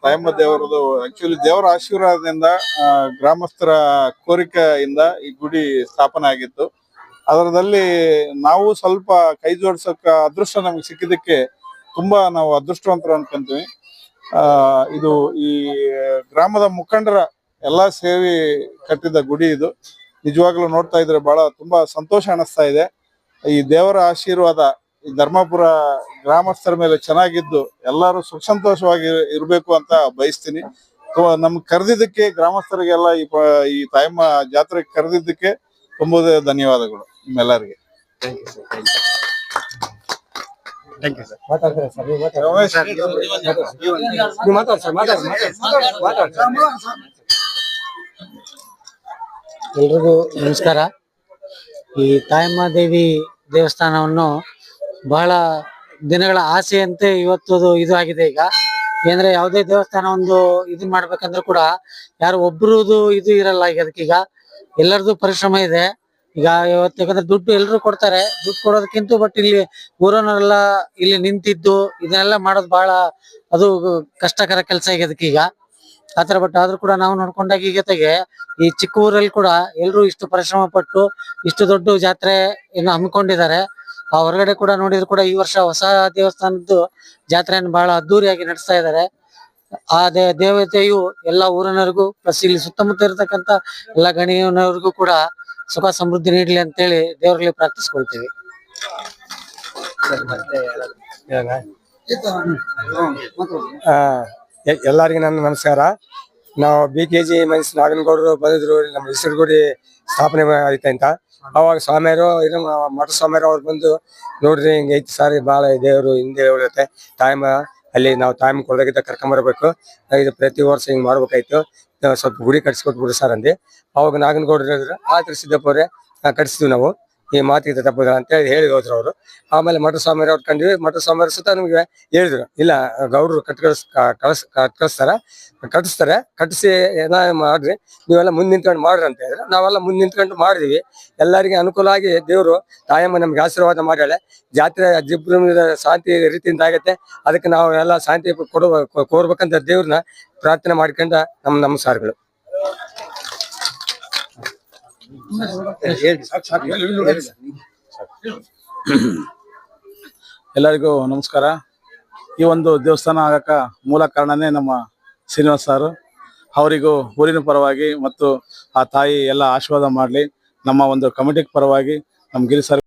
ತಾಯಮ್ಮ ದೇವರದು actually ದೇವರ ಆಶೀರ್ವಾದದಿಂದ ಗ್ರಾಮಸ್ಥರ ಕೋರಿಕೆಯಿಂದ ಈ ಗುಡಿ ಸ್ಥಾಪನೆ ಆಗಿತ್ತು. ಅದರದಲ್ಲಿ ನಾವು ಸ್ವಲ್ಪ ಕೈ ಜೋಡಿಸೋಕ ಅದೃಷ್ಟ ನಮ್ಗೆ ಸಿಕ್ಕಿದ್ದಕ್ಕೆ ತುಂಬಾ ನಾವು ಅದೃಷ್ಟವಂತರು ಅನ್ಕೊಂತೀವಿ. ಇದು ಈ ಗ್ರಾಮದ ಮುಖಂಡರ ಎಲ್ಲಾ ಸೇರಿ ಕಟ್ಟಿದ ಗುಡಿ ಇದು. ನಿಜವಾಗ್ಲೂ ನೋಡ್ತಾ ಇದ್ರೆ ಬಹಳ ತುಂಬಾ ಸಂತೋಷ ಅನಿಸ್ತಾ ಇದೆ. ಈ ದೇವರ ಆಶೀರ್ವಾದ ಈ ಧರ್ಮಪುರ ಗ್ರಾಮಸ್ಥರ ಮೇಲೆ ಚೆನ್ನಾಗಿದ್ದು ಎಲ್ಲರೂ ಸುಖ ಸಂತೋಷವಾಗಿ ಇರ್ಬೇಕು ಅಂತ ಬಯಸ್ತೀನಿ. ನಮ್ಗೆ ಕರೆದಿದ್ದಕ್ಕೆ ಗ್ರಾಮಸ್ಥರಿಗೆಲ್ಲ ಈ ತಾಯಮ್ಮ ಜಾತ್ರೆಗೆ ಕರೆದಿದ್ದಕ್ಕೆ ತುಂಬಾ ಧನ್ಯವಾದಗಳು ನಿಮ್ಮೆಲ್ಲರಿಗೆ. ಎಲ್ರಿಗೂ ನಮಸ್ಕಾರ. ಈ ತಾಯಮ್ಮ ದೇವಿ ದೇವಸ್ಥಾನವನ್ನು ಬಹಳ ದಿನಗಳ ಆಸೆಯಂತೆ ಇವತ್ತು ಇದು ಆಗಿದೆ. ಈಗ ಏನಂದ್ರೆ ಯಾವುದೇ ದೇವಸ್ಥಾನ ಒಂದು ಇದನ್ ಮಾಡ್ಬೇಕಂದ್ರೆ ಕೂಡ ಯಾರು ಒಬ್ರದು ಇದು ಇರಲ್ಲ. ಈಗ ಅದಕ್ಕೀಗ ಎಲ್ಲರದು ಪರಿಶ್ರಮ ಇದೆ. ಈಗ ಇವತ್ತು ಯಾಕಂದ್ರೆ ದುಡ್ಡು ಎಲ್ರು ಕೊಡ್ತಾರೆ, ದುಡ್ಡು ಕೊಡೋದಕ್ಕಿಂತ ಬಟ್ ಇಲ್ಲಿ ಊರವರೆಲ್ಲ ಇಲ್ಲಿ ನಿಂತಿದ್ದು ಇದನ್ನೆಲ್ಲ ಮಾಡೋದು ಬಹಳ ಅದು ಕಷ್ಟಕರ ಕೆಲಸ ಈಗ ಅದಕ್ಕೀಗ ಆತರ. ಬಟ್ ಆದ್ರೂ ಕೂಡ ನಾವು ನೋಡ್ಕೊಂಡಾಗ ಈಗತೆಗೆ ಈ ಚಿಕ್ಕ ಊರಲ್ಲಿ ಕೂಡ ಎಲ್ರು ಇಷ್ಟು ಪರಿಶ್ರಮ ಪಟ್ಟು ಇಷ್ಟು ದೊಡ್ಡ ಜಾತ್ರೆ ಏನು ಹಮ್ಮಿಕೊಂಡಿದ್ದಾರೆ. ಆ ಹೊರಗಡೆ ಕೂಡ ನೋಡಿದ್ರು ಕೂಡ ಈ ವರ್ಷ ಹೊಸ ದೇವಸ್ಥಾನದ್ದು ಜಾತ್ರೆಯನ್ನು ಬಹಳ ಅದ್ದೂರಿಯಾಗಿ ನಡೆಸ್ತಾ ಇದ್ದಾರೆ. ಆ ದೇವತೆಯು ಎಲ್ಲಾ ಊರಿನವರಿಗೂ ಪ್ಲಸ್ ಇಲ್ಲಿ ಸುತ್ತಮುತ್ತ ಇರತಕ್ಕಂತ ಎಲ್ಲಾ ಗಣಿಯವರಿಗೂ ಕೂಡ ಸುಖ ಸಮೃದ್ಧಿ ನೀಡಲಿ ಅಂತೇಳಿ ದೇವರಲ್ಲಿ ಪ್ರಾರ್ಥಿಸ್ಕೊಳ್ತೀವಿ. ಎಲ್ಲರಿಗೂ ನನ್ನ ನಮಸ್ಕಾರ. ನಾವು BKG ಮೈನ್ಸ್ ನಾಗನಗೌಡರು ಬಂದಿದ್ರು ನಮ್ಮ ಹೆಸರುಗುಡಿ ಸ್ಥಾಪನೆ ಐತೆ ಅಂತ. ಅವಾಗ ಸ್ವಾಮಿಯರು ಮಠ ಸ್ವಾಮಿಯರು ಅವ್ರು ಬಂದು ನೋಡ್ರಿ ಹಿಂಗೆ ಐತಿ ಸರ್, ಭಾಳ ದೇವರು ಹಿಂದೆ ಉಳಿಯುತ್ತೆ ತಾಯಮ್ಮ, ಅಲ್ಲಿ ನಾವು ತಾಯಮ್ಮ ಕೊಡೋದಕ್ಕಿಂತ ಕರ್ಕೊಂಬರ್ಬೇಕು, ಇದು ಪ್ರತಿ ವರ್ಷ ಹಿಂಗೆ ಮಾಡ್ಬೇಕಾಯ್ತು, ಸ್ವಲ್ಪ ಗುಡಿ ಕಟ್ಸ್ಕೊಟ್ಬಿಡ್ರಿ ಸರ್ ಅಂದು. ಅವಾಗ ನಾಗನಗೌಡರು ಹೇಳಿದ್ರು, ಆತರ ಸಿದ್ದಪ್ಪ ಅವ್ರೆ ಕಟ್ಸಿದ್ವಿ ನಾವು, ಈ ಮಾತಿಗೆ ತಪ್ಪದ ಅಂತ ಹೇಳಿ ಹೋದ್ರು ಅವರು. ಆಮೇಲೆ ಮಠ ಸ್ವಾಮಿಯವ್ರು ಅವ್ರು ಕಂಡ್ವಿ. ಮಠ ಸ್ವಾಮಿಯವ್ರ ಸುತ್ತ ನಮ್ಗೆ ಹೇಳಿದ್ರು, ಇಲ್ಲ ಗೌಡ್ರು ಕಟ್ಟಿಸ್ತಾರೆ, ಕಟ್ಟಿಸಿ ಎಲ್ಲ ಮಾಡ್ರಿ, ನೀವೆಲ್ಲ ಮುಂದೆ ನಿಂತ್ಕೊಂಡು ಮಾಡ್ರಿ ಅಂತ ಹೇಳಿದ್ರೆ ನಾವೆಲ್ಲ ಮುಂದೆ ನಿಂತ್ಕೊಂಡು ಮಾಡಿದ್ವಿ. ಎಲ್ಲರಿಗೆ ಅನುಕೂಲ ಆಗಿ ದೇವರು ತಾಯಮ್ಮ ನಮ್ಗೆ ಆಶೀರ್ವಾದ ಮಾಡ್ಯಾಳೆ. ಜಾತ್ರೆ ಜಿಬ್ರು ಶಾಂತಿ ರೀತಿಯಿಂದ ಆಗತ್ತೆ. ಅದಕ್ಕೆ ನಾವು ಎಲ್ಲ ಶಾಂತಿ ಕೋರ್ಬೇಕಂತ ದೇವ್ರನ್ನ ಪ್ರಾರ್ಥನೆ ಮಾಡ್ಕೊಂಡ ನಮಸ್ಕಾರಗಳು. ಎಲ್ಲರಿಗೂ ನಮಸ್ಕಾರ. ಈ ಒಂದು ದೇವಸ್ಥಾನ ಆಗಕ ಮೂಲ ಕಾರಣನೇ ನಮ್ಮ ಶ್ರೀನಿವಾಸ್ ಸಾರು. ಅವರಿಗೂ ಊರಿನ ಪರವಾಗಿ ಮತ್ತು ಆ ತಾಯಿ ಎಲ್ಲ ಆಶೀರ್ವಾದ ಮಾಡಲಿ. ನಮ್ಮ ಒಂದು ಕಮಿಟಿ ಪರವಾಗಿ ನಮ್ಮ ಗಿರಿ ಸರ್